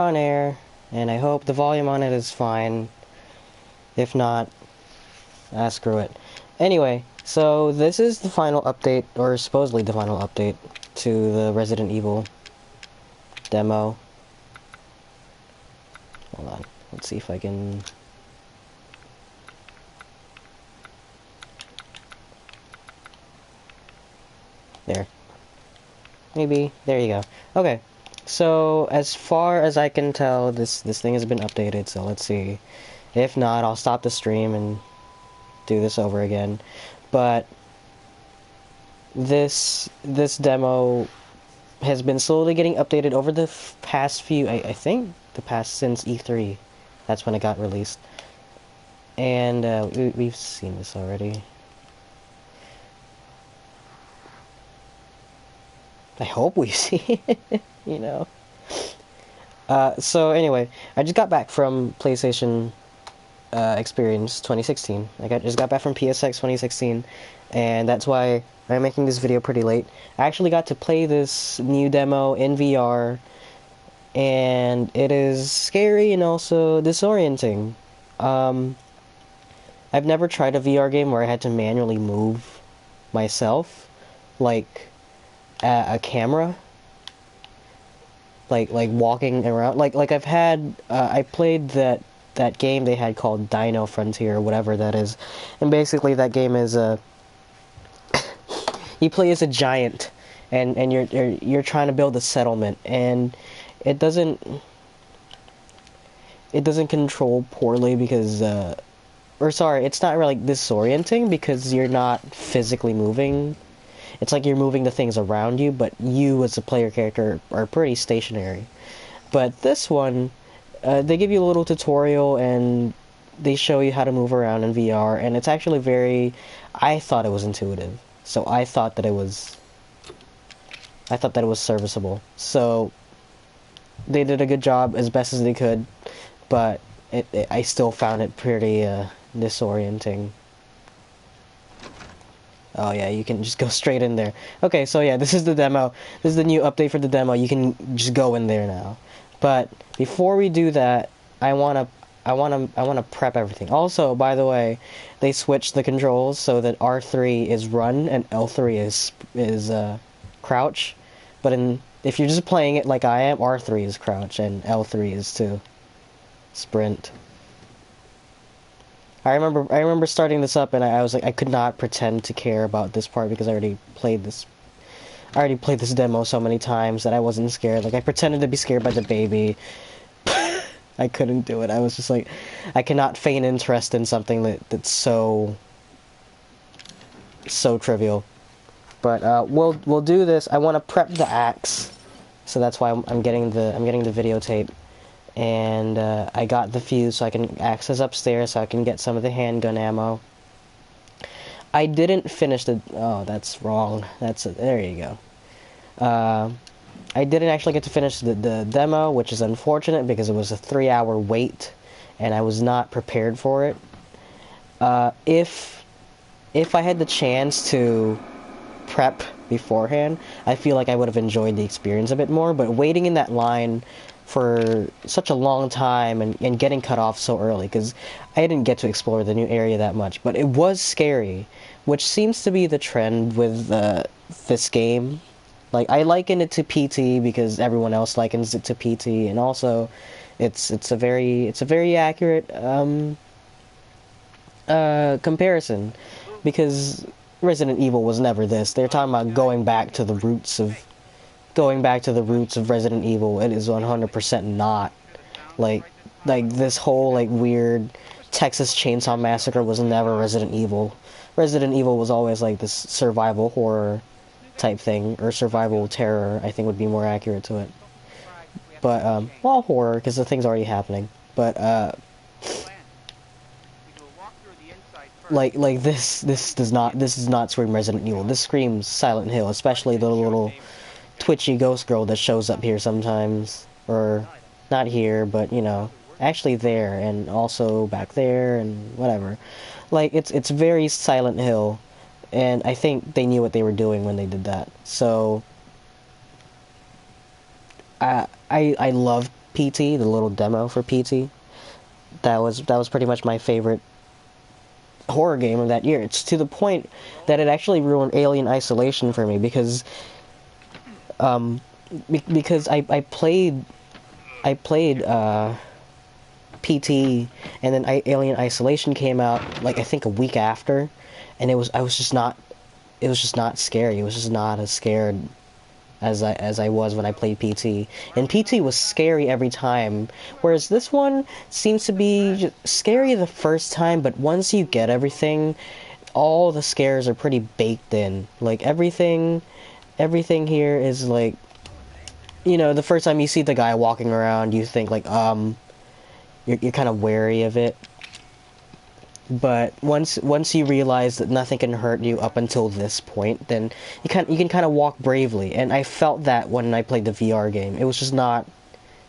on air, and I hope the volume on it is fine. If not, screw it. Anyway, so this is the final update, or supposedly the final update, to the Resident Evil demo. Hold on, let's see if I can... There. Maybe. There you go. Okay. So, as far as I can tell, this thing has been updated, so let's see. If not, I'll stop the stream and do this over again. But this demo has been slowly getting updated over the past few, I think, the past since E3. That's when it got released. And we've seen this already. I hope we see it, you know. So anyway, I just got back from PlayStation Experience 2016. Just got back from PSX 2016, and that's why I'm making this video pretty late. I actually got to play this new demo in VR, and it is scary and also disorienting. I've never tried a VR game where I had to manually move myself, like a camera, like walking around. Like I've had I played that game they had called Dino Frontier or whatever that is, and basically that game is you play as a giant, and you're trying to build a settlement, and it doesn't control poorly because or sorry, it's not really disorienting because you're not physically moving. It's like you're moving the things around you, but you as a player character are pretty stationary. But this one, they give you a little tutorial and they show you how to move around in VR, and it's actually very... I thought it was intuitive, so I thought that it was serviceable. So they did a good job as best as they could, but I still found it pretty disorienting. Oh yeah, you can just go straight in there. Okay, so yeah, this is the demo. This is the new update for the demo. You can just go in there now. But before we do that, I wanna prep everything. Also, by the way, they switched the controls so that R3 is run and L3 is crouch. But if you're just playing it like I am, R3 is crouch and L3 is to sprint. I remember starting this up and I was like, I could not pretend to care about this part because I already played this demo so many times that I wasn't scared. Like, I pretended to be scared by the baby. I couldn't do it. I was just like, I cannot feign interest in something that's so trivial. But we'll do this. I want to prep the axe, so that's why I'm getting the videotape. And I got the fuse so I can access upstairs so I can get some of the handgun ammo. I didn't finish the... Oh, that's wrong. There you go. I didn't actually get to finish the demo, which is unfortunate because it was a 3-hour wait, and I was not prepared for it. If I had the chance to prep beforehand, I feel like I would have enjoyed the experience a bit more, but waiting in that line for such a long time and getting cut off so early, because I didn't get to explore the new area that much, but it was scary, which seems to be the trend with this game. Like, I liken it to PT because everyone else likens it to PT, and also it's a very accurate comparison, because Resident Evil was never this. They're talking about going back to the roots of Resident Evil. It is 100% not. Like this whole weird Texas Chainsaw Massacre was never Resident Evil. Resident Evil was always like this survival horror type thing, or survival terror, I think would be more accurate to it. But well, horror because the thing's already happening. But like this does not scream Resident Evil. This screams Silent Hill, especially the little twitchy ghost girl that shows up here sometimes, or not here, but you know, actually there, and also back there, and whatever. Like, it's very Silent Hill, and I think they knew what they were doing when they did that. So I love PT, the little demo for PT. That was pretty much my favorite horror game of that year. It's to the point that it actually ruined Alien Isolation for me because I played PT, and then Alien Isolation came out like I think a week after, and it was just not scary. It was just not as scared as I was when I played PT. And PT was scary every time, whereas this one seems to be scary the first time, but once you get everything, all the scares are pretty baked in. Like everything here is like, you know, the first time you see the guy walking around, you think like you're kind of wary of it. But once you realize that nothing can hurt you up until this point, then you can kind of walk bravely. And I felt that when I played the VR game. It was just not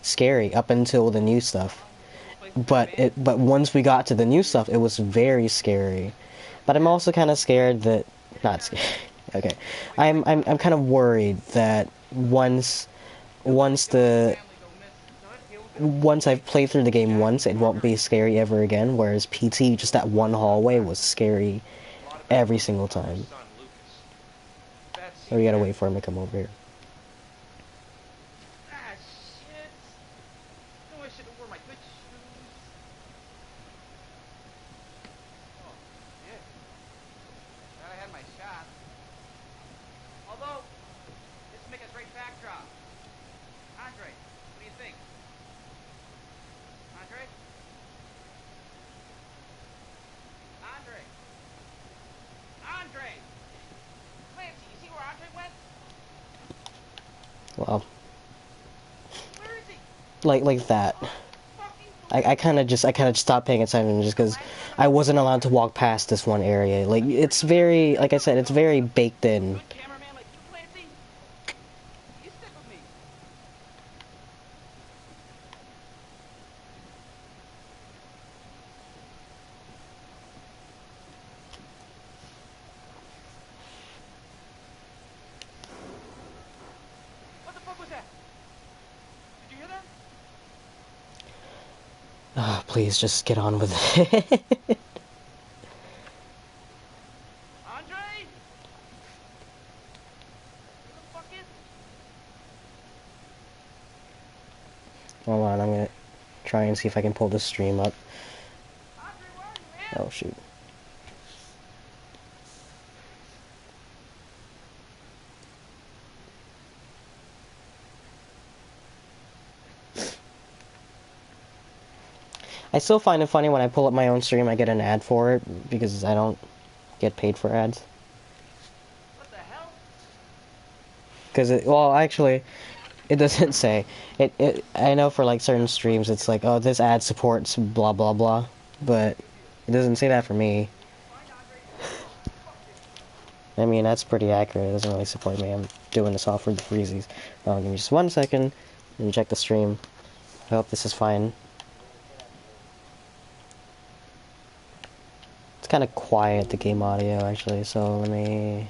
scary up until the new stuff. But once we got to the new stuff, it was very scary. But I'm also kind of scared that not scared. Okay. I'm kind of worried that once I've played through the game once, it won't be scary ever again, whereas PT, just that one hallway, was scary every single time. So we gotta wait for him to come over here. Well, like that. I kind of just stopped paying attention just because I wasn't allowed to walk past this one area. Like it's very, like I said, it's very baked in. Oh, please, just get on with it. Hold on, I'm gonna try and see if I can pull this stream up. Oh, shoot. I still find it funny when I pull up my own stream, I get an ad for it, because I don't get paid for ads. What the hell? Because well, actually, it doesn't say. I know for like certain streams, it's like, oh, this ad supports blah blah blah, but it doesn't say that for me. I mean, that's pretty accurate. It doesn't really support me. I'm doing this all for the freezies. Oh, give me just 1 second and check the stream. I hope this is fine. It's kind of quiet, the game audio, actually, so let me...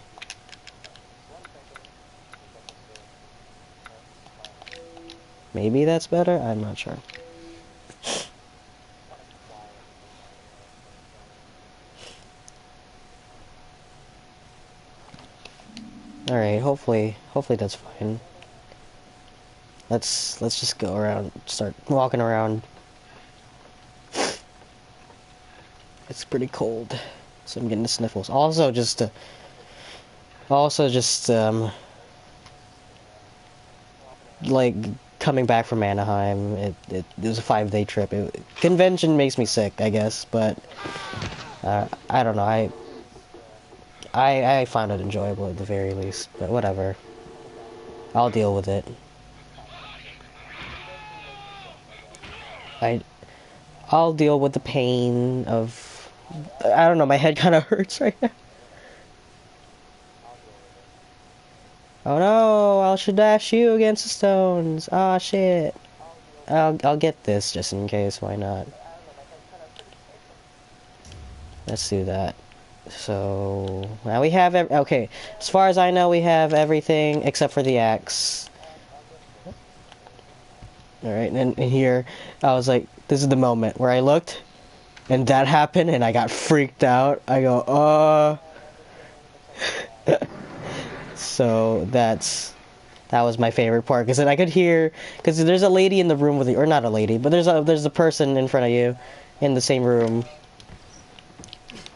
Maybe that's better? I'm not sure. Alright, hopefully that's fine. Let's just go around, start walking around. It's pretty cold, so I'm getting the sniffles. Also just like coming back from Anaheim, it was a 5-day trip. Convention makes me sick, I guess, but I don't know. I found it enjoyable at the very least, but whatever. I'll deal with it. I'll deal with the pain of... I don't know, my head kind of hurts right now. Oh no, I should dash you against the stones. Ah, shit. I'll get this just in case, why not? Let's do that. So, now we have... Okay, as far as I know, we have everything except for the axe. Alright, and here, I was like, this is the moment where I looked, and that happened, and I got freaked out. I go, So, that was my favorite part, because then I could hear, because there's a lady in the room with you, or not a lady, but there's a person in front of you, in the same room.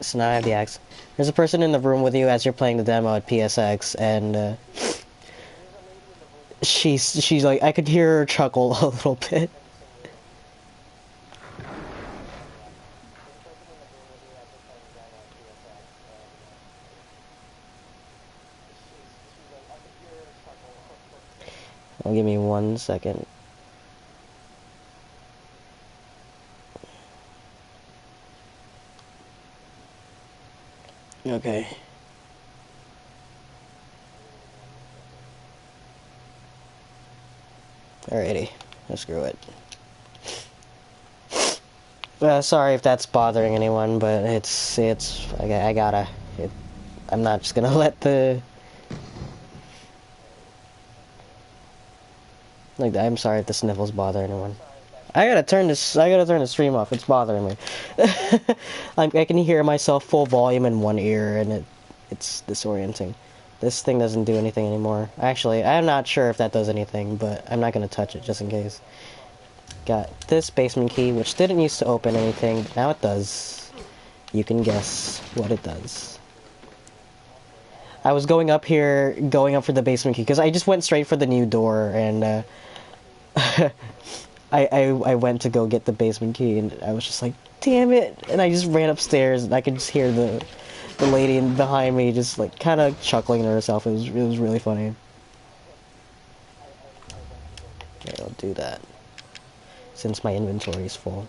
So now I have the axe. There's a person in the room with you as you're playing the demo at PSX, and, she's like, I could hear her chuckle a little bit. Well, give me 1 second. Okay. Alrighty. Screw it. Sorry if that's bothering anyone, but I gotta. I'm not just gonna let the. Like, I'm sorry if the sniffles bother anyone. I gotta turn the stream off. It's bothering me. I can hear myself full volume in one ear, and it's disorienting. This thing doesn't do anything anymore. Actually, I'm not sure if that does anything, but I'm not gonna touch it just in case. Got this basement key, which didn't used to open anything, but now it does. You can guess what it does. I was going up for the basement key, because I just went straight for the new door, and, I went to go get the basement key, and I was just like, damn it! And I just ran upstairs, and I could just hear the lady behind me just, like, kind of chuckling to herself. It was really funny. Okay, I'll do that, since my inventory is full.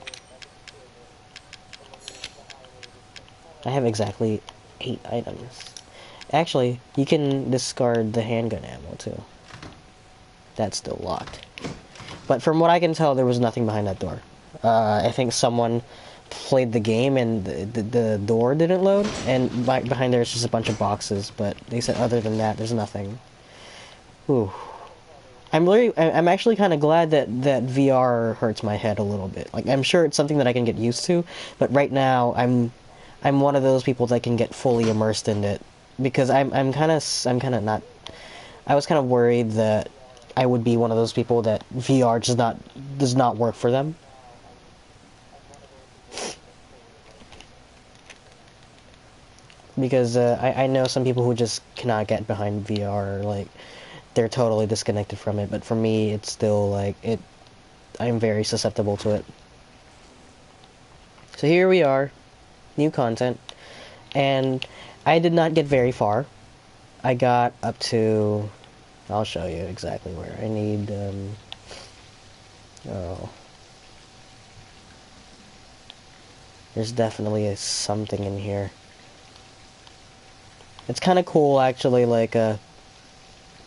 I have exactly 8 items. Actually, you can discard the handgun ammo, too. That's still locked. But from what I can tell, there was nothing behind that door. I think someone played the game and the door didn't load, and behind there is just a bunch of boxes, but they said other than that, there's nothing. Ooh. I'm actually kind of glad that VR hurts my head a little bit. Like, I'm sure it's something that I can get used to, but right now, I'm one of those people that can get fully immersed in it, because I'm kind of not. I was kind of worried that I would be one of those people that VR does not work for them. Because I know some people who just cannot get behind VR, like, they're totally disconnected from it, but for me, it's still, like, I'm very susceptible to it. So here we are, new content, and I did not get very far. I got up to, I'll show you exactly where. I need, oh. There's definitely something in here. It's kind of cool, actually, like,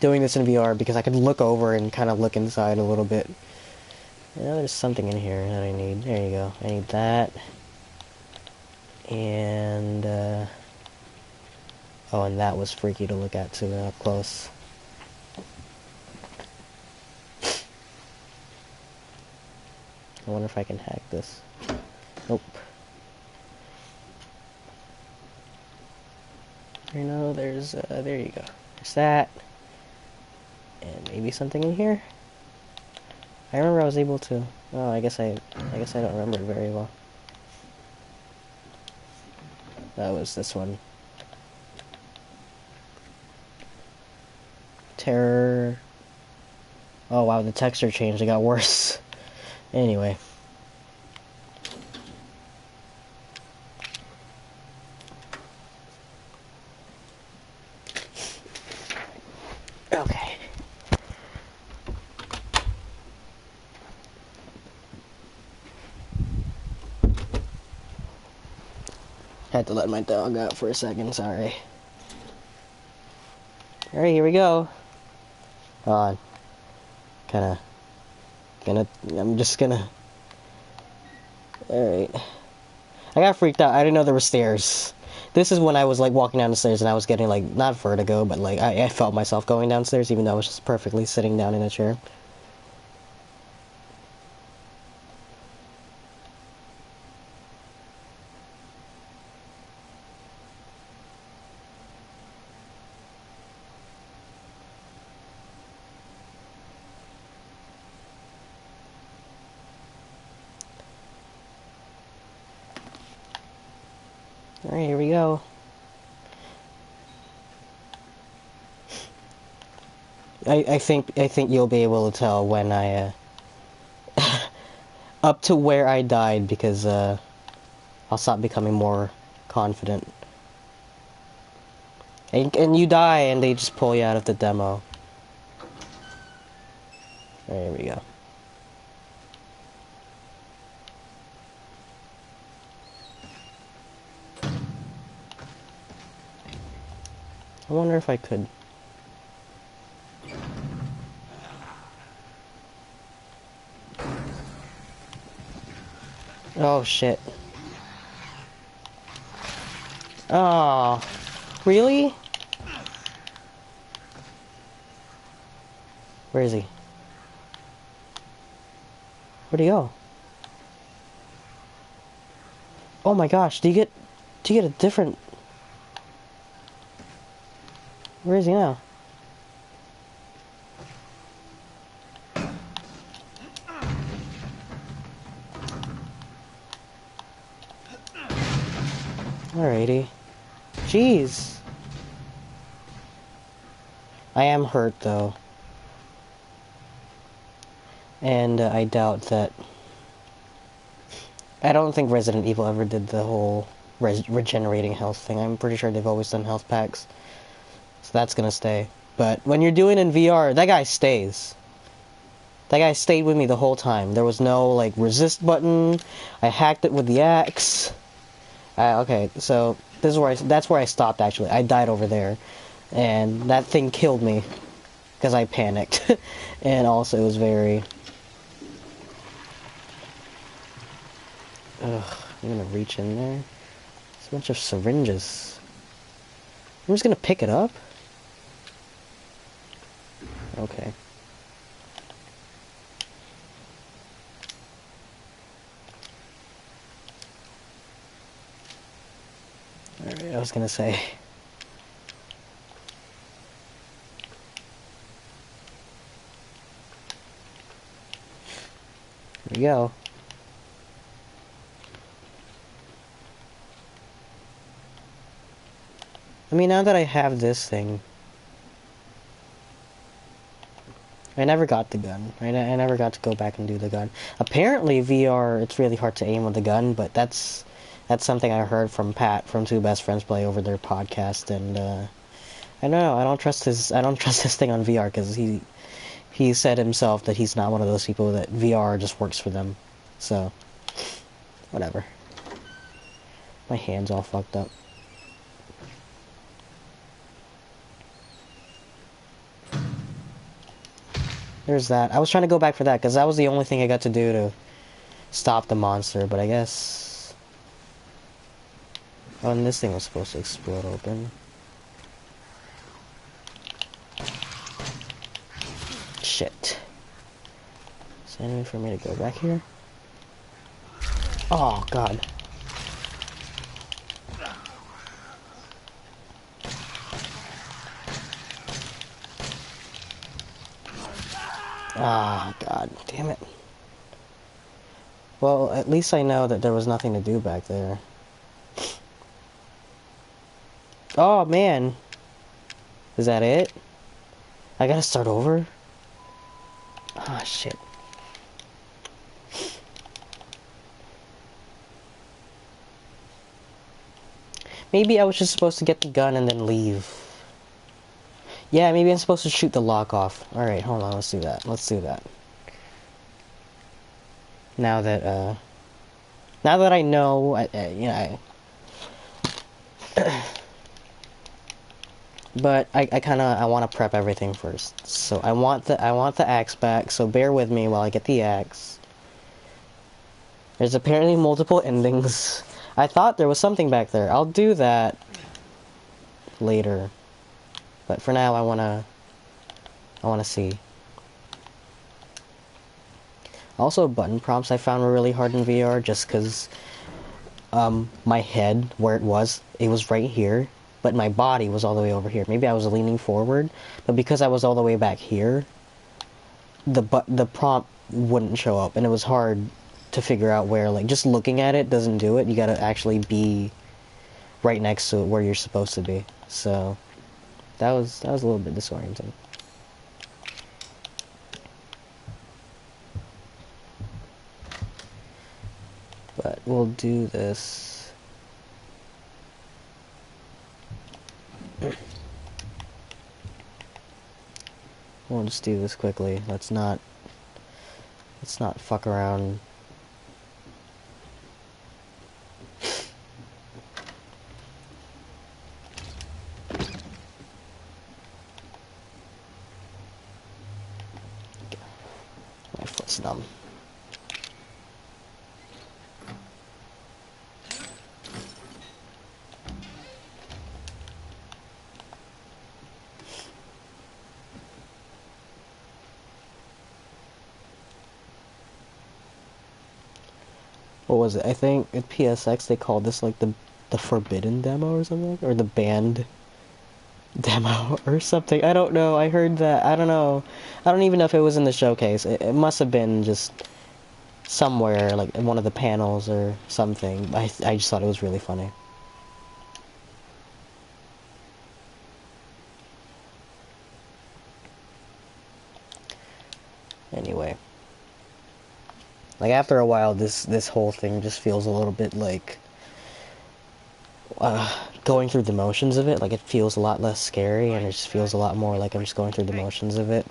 doing this in VR, because I can look over and kind of look inside a little bit. You know, there's something in here that I need. There you go. I need that. And, oh, and that was freaky to look at, too, up close. I wonder if I can hack this. Nope. You know, there's, there you go. There's that. And maybe something in here? I remember I was able to... Oh, I guess I don't remember it very well. That was this one. Terror... Oh wow, the texture changed, it got worse. Anyway. Okay. Had to let my dog out for a second, sorry. Alright, here we go. Hold on. I'm just gonna... Alright. I got freaked out. I didn't know there were stairs. This is when I was, like, walking down the stairs and I was getting, like, not vertigo, but, like, I felt myself going downstairs even though I was just perfectly sitting down in a chair. Alright, here we go. I think you'll be able to tell when I up to where I died, because I'll stop becoming more confident. And you die and they just pull you out of the demo. There we go. I wonder if I could. Oh shit. Oh, really? Where is he? Where'd he go? Oh my gosh, do you get a different... Where is he now? Alrighty. Jeez. I am hurt though. And I doubt that... I don't think Resident Evil ever did the whole regenerating health thing. I'm pretty sure they've always done health packs. So that's gonna stay. But when you're doing it in VR, that guy stays. That guy stayed with me the whole time. There was no, like, resist button. I hacked it with the axe. Okay, so this is that's where I stopped, actually. I died over there. And that thing killed me. Because I panicked. And also it was very... Ugh, I'm gonna reach in there. It's a bunch of syringes. I'm just gonna pick it up? Okay. Alright, I was gonna say. Here we go. I mean, now that I have this thing... I never got the gun. I never got to go back and do the gun. Apparently, VR, it's really hard to aim with the gun, but that's something I heard from Pat from Two Best Friends Play over their podcast, and I don't know. I don't trust his thing on VR, because he said himself that he's not one of those people that VR just works for them. So, whatever. My hand's all fucked up. There's that. I was trying to go back for that, because that was the only thing I got to do to stop the monster, but I guess... Oh, and this thing was supposed to explode open. Shit. Is there any way for me to go back here? Oh, God. Ah, God damn it. Well, at least I know that there was nothing to do back there. Oh, man. Is that it? I gotta start over? Ah, shit. Maybe I was just supposed to get the gun and then leave. Yeah, maybe I'm supposed to shoot the lock off. Alright, hold on, let's do that. Let's do that. Now that I know, you know, but I want to prep everything first. So I want the axe back, so bear with me while I get the axe. There's apparently multiple endings. I thought there was something back there. I'll do that later. But for now, I wanna see. Also, button prompts I found were really hard in VR, just because my head, where it was right here, but my body was all the way over here. Maybe I was leaning forward, but because I was all the way back here, the prompt wouldn't show up, and it was hard to figure out where. Like, just looking at it doesn't do it. You gotta actually be right next to where you're supposed to be. So that was a little bit disorienting. But we'll do this. We'll just do this quickly. Let's not fuck around. My foot's numb. What was it? I think at PSX they called this like the forbidden demo or something, or the banned demo or something. I don't know. I heard that. I don't know. I don't even know if it was in the showcase. It must have been just somewhere, like in one of the panels or something. I just thought it was really funny. Anyway. Like, after a while, this whole thing just feels a little bit like going through the motions of it. Like, it feels a lot less scary, and it just feels a lot more like I'm just going through the motions of it.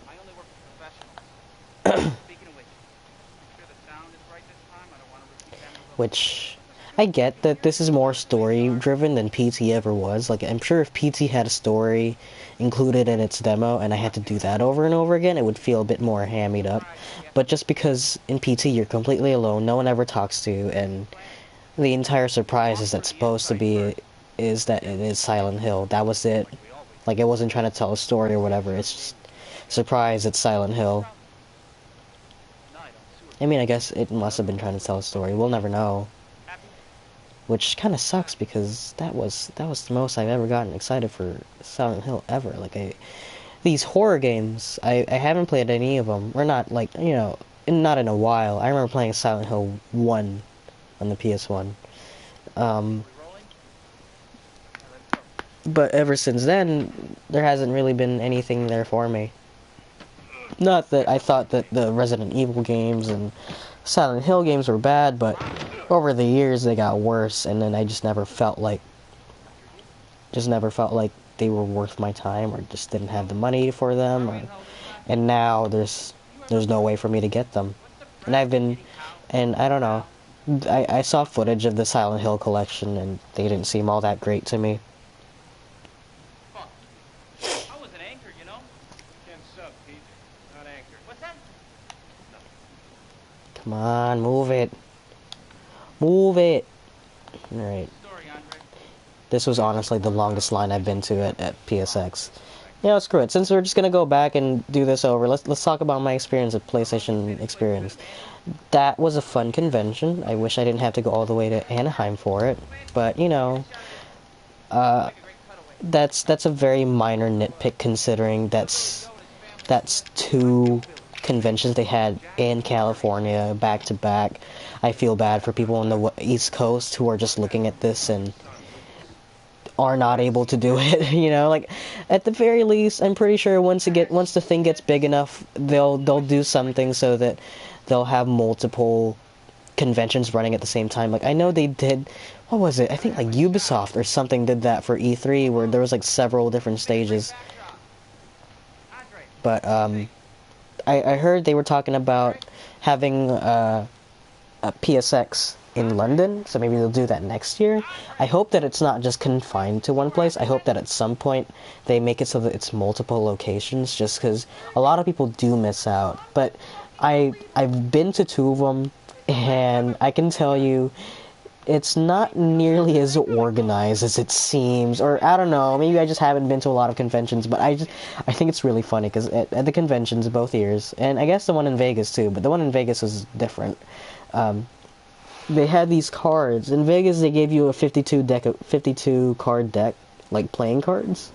Which, I get that this is more story-driven than PT ever was. Like, I'm sure if PT had a story included in its demo, and I had to do that over and over again, it would feel a bit more hammied up. But just because in PT you're completely alone, no one ever talks to you, and the entire surprise is that supposed to be is that it is Silent Hill. That was it. Like, it wasn't trying to tell a story or whatever. It's just surprise, it's Silent Hill. I mean, I guess it must have been trying to tell a story. We'll never know. Which kind of sucks because that was the most I've ever gotten excited for Silent Hill ever. Like, these horror games, I haven't played any of them. Or not, like, you know, not in a while. I remember playing Silent Hill 1 on the PS1. But ever since then, there hasn't really been anything there for me. Not that I thought that the Resident Evil games and Silent Hill games were bad, but over the years they got worse, and then I just never felt like they were worth my time, or just didn't have the money for them, and now there's no way for me to get them. And I don't know, I saw footage of the Silent Hill collection, and they didn't seem all that great to me. Come on, move it. Move it. Alright. This was honestly the longest line I've been to at PSX. Yeah, screw it. Since we're just gonna go back and do this over, let's talk about my experience at PlayStation Experience. That was a fun convention. I wish I didn't have to go all the way to Anaheim for it. But, you know, that's a very minor nitpick considering that's two conventions they had in California back to back. I feel bad for people on the East Coast who are just looking at this and are not able to do it. You know, like, at the very least, I'm pretty sure once the thing gets big enough, they'll do something so that they'll have multiple conventions running at the same time. Like, I know they did, what was it? I think like Ubisoft or something did that for E3, where there was like several different stages. But I heard they were talking about having a PSX in London, so maybe they'll do that next year. I hope that it's not just confined to one place. I hope that at some point they make it so that it's multiple locations, just because a lot of people do miss out. But I've been to two of them, and I can tell you, it's not nearly as organized as it seems, or I don't know, maybe I just haven't been to a lot of conventions, but I think it's really funny, because at the conventions both years, and I guess the one in Vegas too, but the one in Vegas is different, they had these cards. In Vegas they gave you a 52 card deck, like playing cards,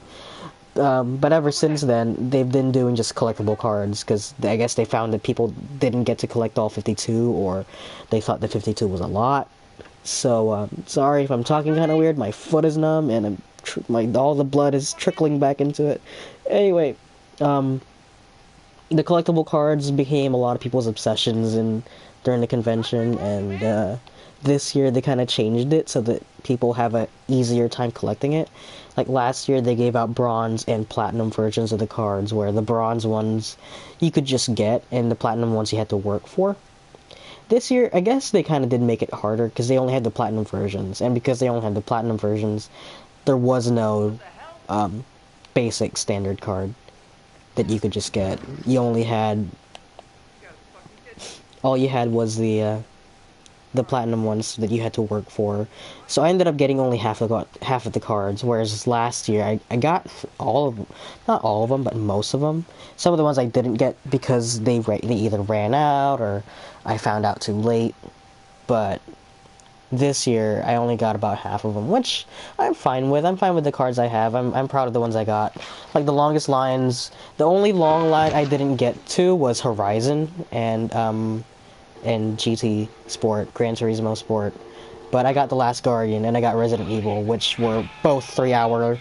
but ever since then they've been doing just collectible cards, because I guess they found that people didn't get to collect all 52, or they thought that 52 was a lot. So, sorry if I'm talking kind of weird. My foot is numb, and all the blood is trickling back into it. Anyway, the collectible cards became a lot of people's obsessions during the convention, and this year they kind of changed it so that people have a easier time collecting it. Like last year they gave out bronze and platinum versions of the cards, where the bronze ones you could just get and the platinum ones you had to work for. This year, I guess they kind of did make it harder because they only had the platinum versions, and because they only had the platinum versions, there was no basic standard card that you could just get. You only had, all you had was the platinum ones that you had to work for. So I ended up getting only half of the cards, whereas last year I got all of them, not all of them, but most of them. Some of the ones I didn't get because they either ran out or I found out too late. But this year I only got about half of them, which I'm fine with. I'm fine with the cards I have. I'm proud of the ones I got. Like the longest lines, the only long line I didn't get to was Horizon and GT Sport, Gran Turismo Sport. But I got The Last Guardian and I got Resident Evil, which were both 3 hour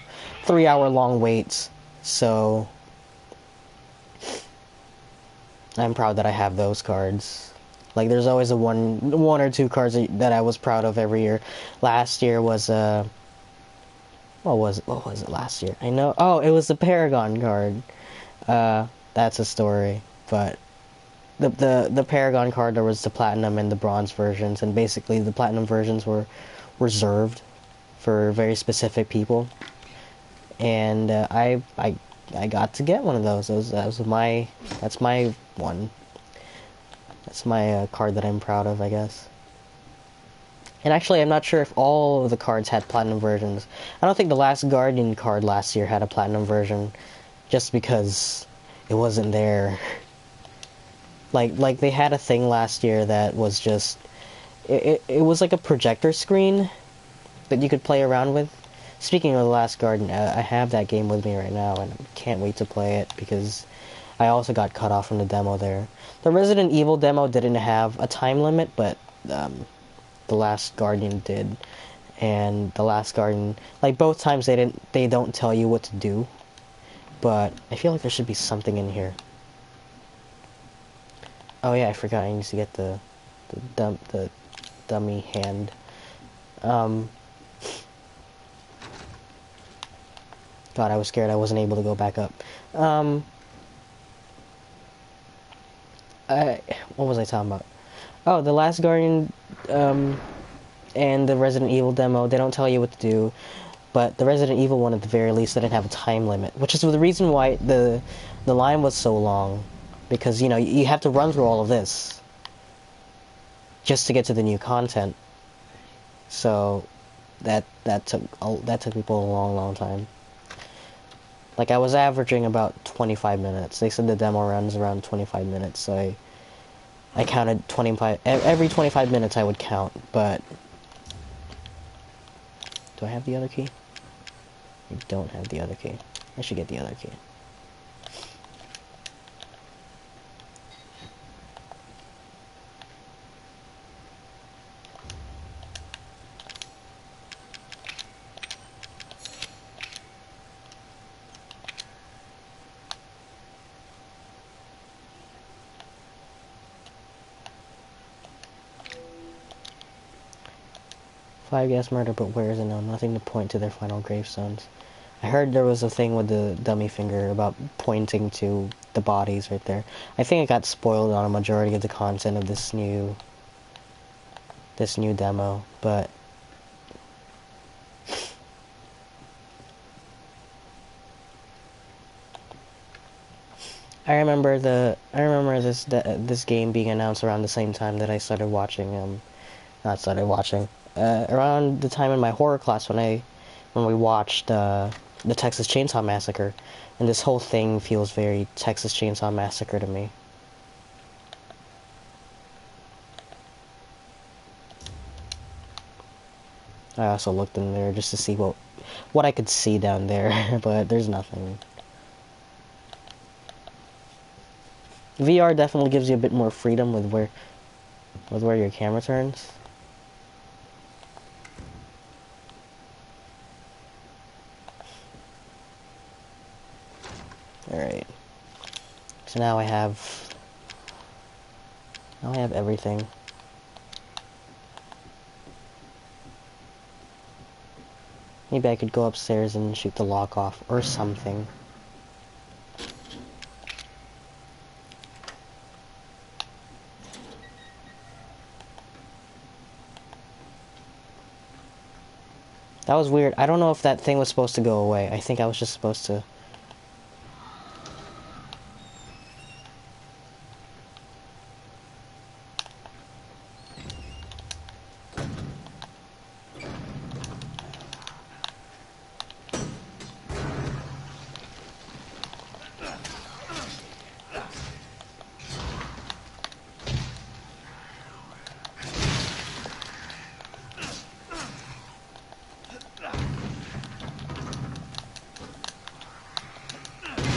long waits. So I'm proud that I have those cards. Like there's always one or two cards that I was proud of every year. Last year was what was it last year? I know. Oh, it was the Paragon card. That's a story, but the Paragon card, there was the platinum and the bronze versions, and basically the platinum versions were reserved for very specific people, and I got to get one of those. That's my one. That's my card that I'm proud of, I guess. And actually, I'm not sure if all of the cards had platinum versions. I don't think the Last Guardian card last year had a platinum version, just because it wasn't there. Like they had a thing last year that was just, it was like a projector screen that you could play around with. Speaking of The Last Guardian, I have that game with me right now, and I can't wait to play it, because I also got cut off from the demo there. The Resident Evil demo didn't have a time limit, but The Last Guardian did. And The Last Guardian, like both times they don't tell you what to do, but I feel like there should be something in here. Oh yeah, I forgot. I need to get the dummy hand. God, I was scared I wasn't able to go back up. What was I talking about? Oh, The Last Guardian, and the Resident Evil demo, they don't tell you what to do, but the Resident Evil one, at the very least, didn't have a time limit, which is the reason why the line was so long, because, you know, you have to run through all of this just to get to the new content, so that took people a long time. Like, I was averaging about 25 minutes. They said the demo runs around 25 minutes, so I counted 25... Every 25 minutes I would count, but... Do I have the other key? I don't have the other key. I should get the other key. Five guess murder, but where is it now? Nothing to point to their final gravestones. I heard there was a thing with the dummy finger about pointing to the bodies right there. I think it got spoiled on a majority of the content of this new demo, but I remember this game being announced around the same time that I started watching around the time in my horror class when we watched the Texas Chainsaw Massacre, and this whole thing feels very Texas Chainsaw Massacre to me. I also looked in there just to see what I could see down there, but there's nothing. VR definitely gives you a bit more freedom with where your camera turns. So now I have everything. Maybe I could go upstairs and shoot the lock off or something. That was weird. I don't know if that thing was supposed to go away. I think I was just supposed to...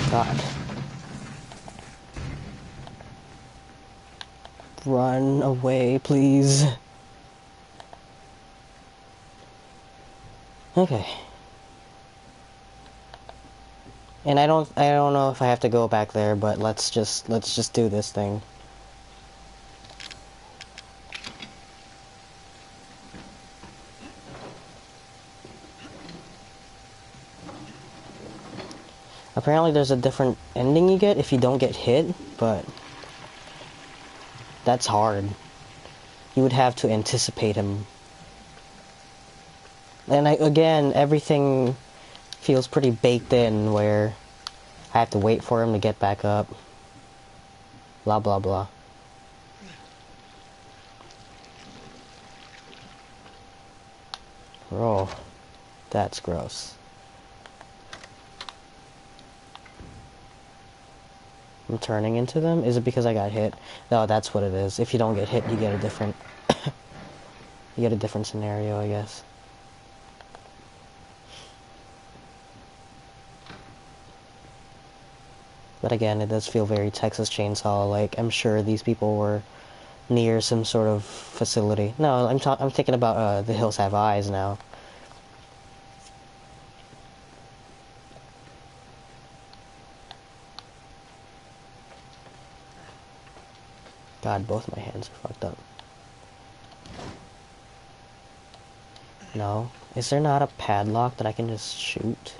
God. Run away, please. Okay. And I don't know if I have to go back there, but let's just do this thing. Apparently there's a different ending you get if you don't get hit, but that's hard. You would have to anticipate him. And again, everything feels pretty baked in, where I have to wait for him to get back up. Blah, blah, blah. Oh, that's gross. I'm turning into them? Is it because I got hit? No, that's what it is. If you don't get hit, you get a different... you get a different scenario, I guess. But again, it does feel very Texas Chainsaw-like. I'm sure these people were near some sort of facility. No, I'm thinking about The Hills Have Eyes now. God, both my hands are fucked up. No. Is there not a padlock that I can just shoot?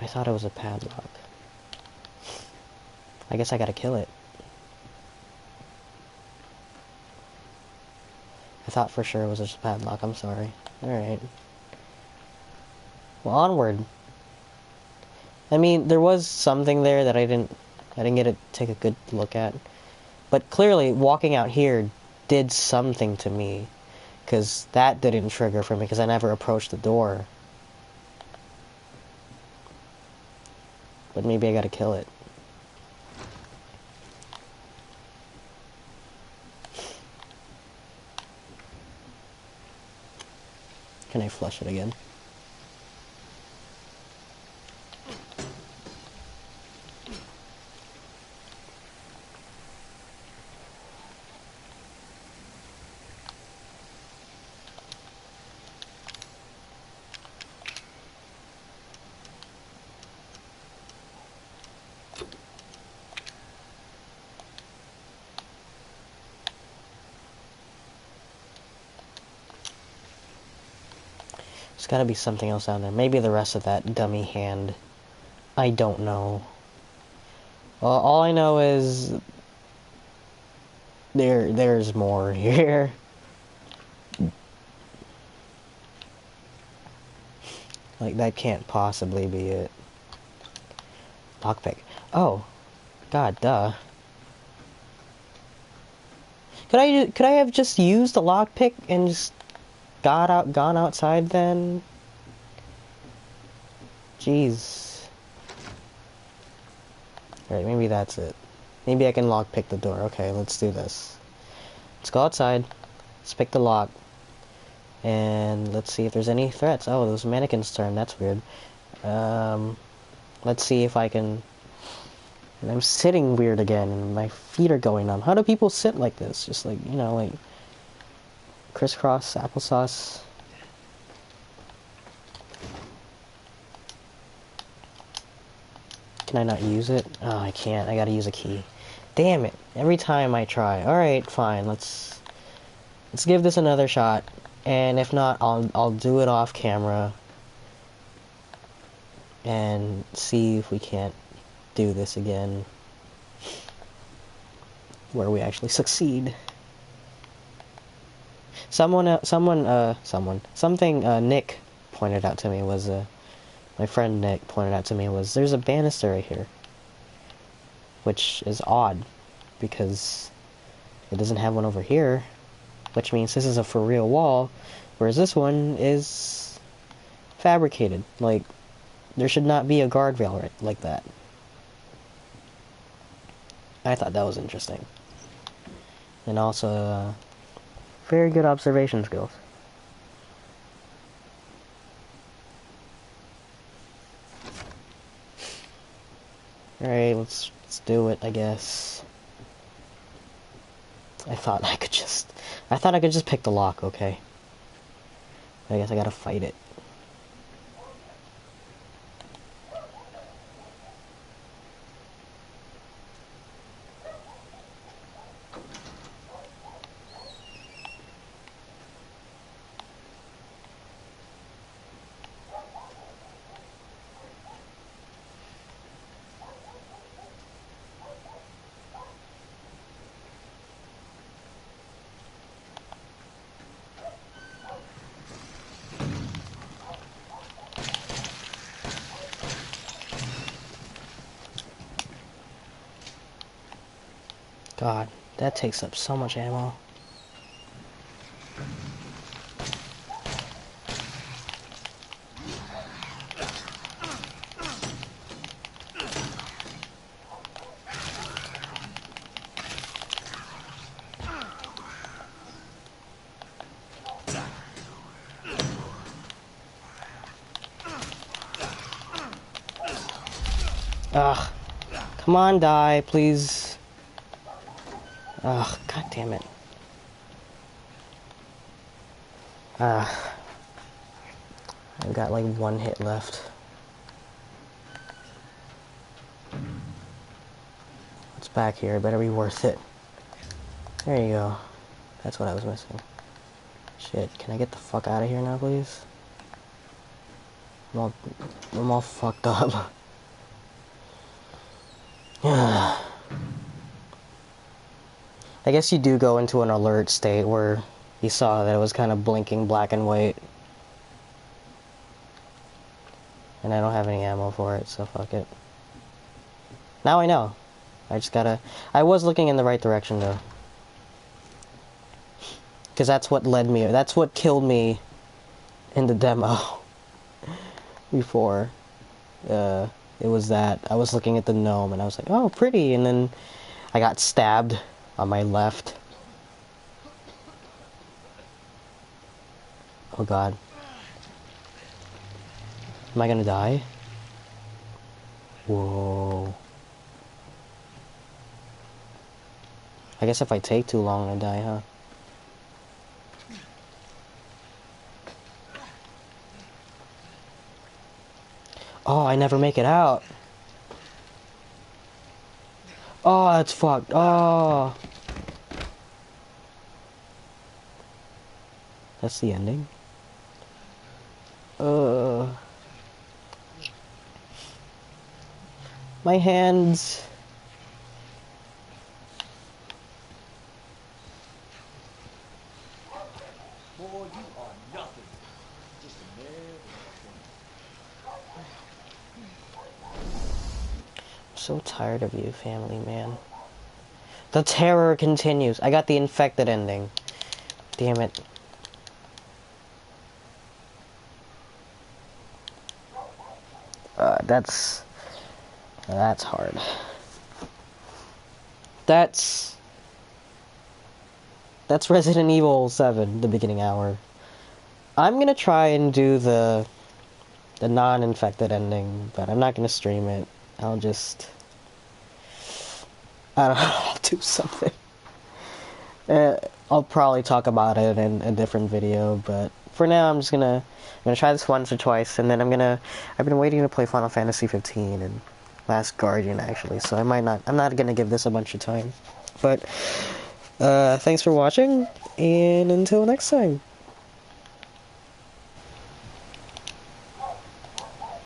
I thought it was a padlock. I guess I gotta kill it. I thought for sure it was just a padlock, I'm sorry. Alright. Well, onward. I mean, there was something there that I didn't get to take a good look at. But clearly, walking out here did something to me. Because that didn't trigger for me, because I never approached the door. But maybe I gotta kill it. Can I flush it again? There's gotta be something else down there. Maybe the rest of that dummy hand. I don't know. Well, all I know is there's more here. Like, that can't possibly be it. Lockpick. Oh. God, duh. Could I have just used the lockpick and just gone outside then? Jeez. Alright, maybe that's it. Maybe I can lockpick the door. Okay, let's do this. Let's go outside. Let's pick the lock. And let's see if there's any threats. Oh, those mannequins turn. That's weird. Let's see if I can... And I'm sitting weird again, and my feet are going numb. How do people sit like this? Just like, you know, like... crisscross applesauce. Can I not use it? Oh, I can't. I gotta use a key. Damn it. Every time I try. Alright, fine. Let's give this another shot. And if not, I'll do it off camera. And see if we can't do this again. Where we actually succeed. Something Nick pointed out to me was, my friend Nick pointed out to me was, there's a banister right here. Which is odd, because it doesn't have one over here, which means this is a for real wall, whereas this one is fabricated. Like, there should not be a guardrail like that. I thought that was interesting. And also, very good observation skills. Alright, let's do it, I guess. I thought I could just pick the lock, okay. I guess I gotta fight it. God, that takes up so much ammo. Ugh. Come on, die, please. Ugh, god damn it. I've got like one hit left. What's back here? It better be worth it. There you go. That's what I was missing. Shit, can I get the fuck out of here now, please? I'm all fucked up. I guess you do go into an alert state where you saw that it was kind of blinking black and white. And I don't have any ammo for it, so fuck it. Now I know. I just gotta... I was looking in the right direction, though. Because that's what led me... That's what killed me in the demo. Before. It was that. I was looking at the gnome, and I was like, oh, pretty, and then I got stabbed on my left. Oh god. Am I gonna die? Whoa. I guess if I take too long, I die, huh? Oh, I never make it out. Oh, that's fucked. Oh. That's the ending. My hands. Boy, you are nothing. Just a man. I'm so tired of you, family man. The terror continues. I got the infected ending. Damn it. That's hard. That's Resident Evil 7, the beginning hour. I'm gonna try and do the non-infected ending, but I'm not gonna stream it. I'll just... I don't know, I'll do something. I'll probably talk about it in a different video, but for now I'm gonna try this once or twice, and then I've been waiting to play Final Fantasy 15, and Last Guardian, actually, so I'm not gonna give this a bunch of time. But, thanks for watching, and until next time.